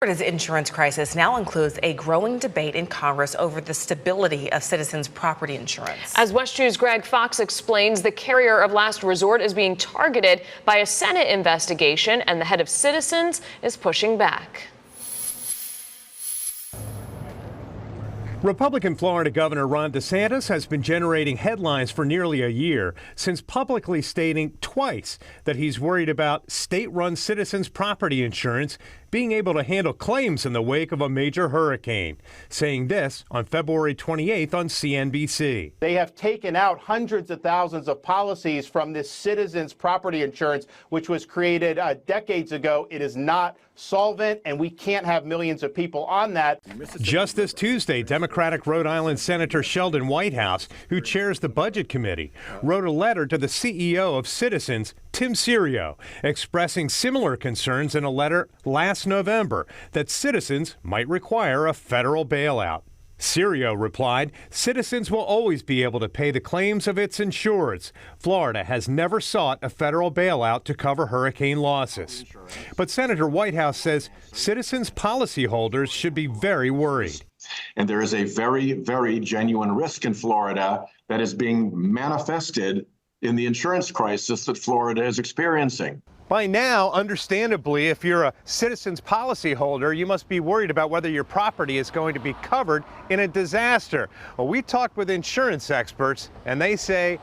Florida's insurance crisis now includes a growing debate in Congress over the stability of Citizens property insurance. As West 2's Greg Fox explains, the carrier of last resort is being targeted by a Senate investigation, and the head of Citizens is pushing back. Republican Florida Governor Ron DeSantis has been generating headlines for nearly a year since publicly stating twice that he's worried about state-run Citizens property insurance being able to handle claims in the wake of a major hurricane, saying this on February 28th on CNBC. They have taken out hundreds of thousands of policies from this Citizens property insurance, which was created decades ago. It is not solvent, and we can't have millions of people on that. Just this Tuesday, Democratic Rhode Island Senator Sheldon Whitehouse, who chairs the Budget Committee, wrote a letter to the CEO of Citizens, Tim Serio, expressing similar concerns in a letter last November that Citizens might require a federal bailout. Serio replied, Citizens will always be able to pay the claims of its insureds. Florida has never sought a federal bailout to cover hurricane losses. But Senator Whitehouse says Citizens policyholders should be very worried. And there is a very, very genuine risk in Florida that is being manifested in the insurance crisis that Florida is experiencing. By now, understandably, if you're a Citizens policyholder, you must be worried about whether your property is going to be covered in a disaster. Well, we talked with insurance experts, and they say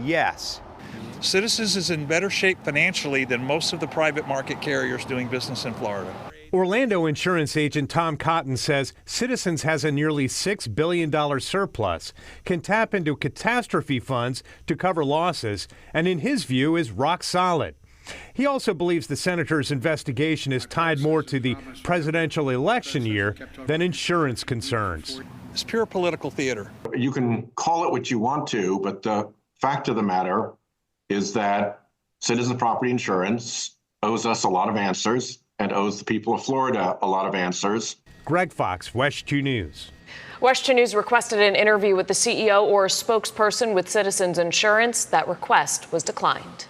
yes. Citizens is in better shape financially than most of the private market carriers doing business in Florida. Orlando insurance agent Tom Cotton says Citizens has a nearly $6 billion surplus, can tap into catastrophe funds to cover losses, and in his view is rock solid. He also believes the senator's investigation is tied more to the presidential election year than insurance concerns. It's pure political theater. You can call it what you want to, but the fact of the matter is that Citizens property insurance owes us a lot of answers and owes the people of Florida a lot of answers. Greg Fox, West 2 News. West 2 News requested an interview with the CEO or a spokesperson with Citizens Insurance. That request was declined.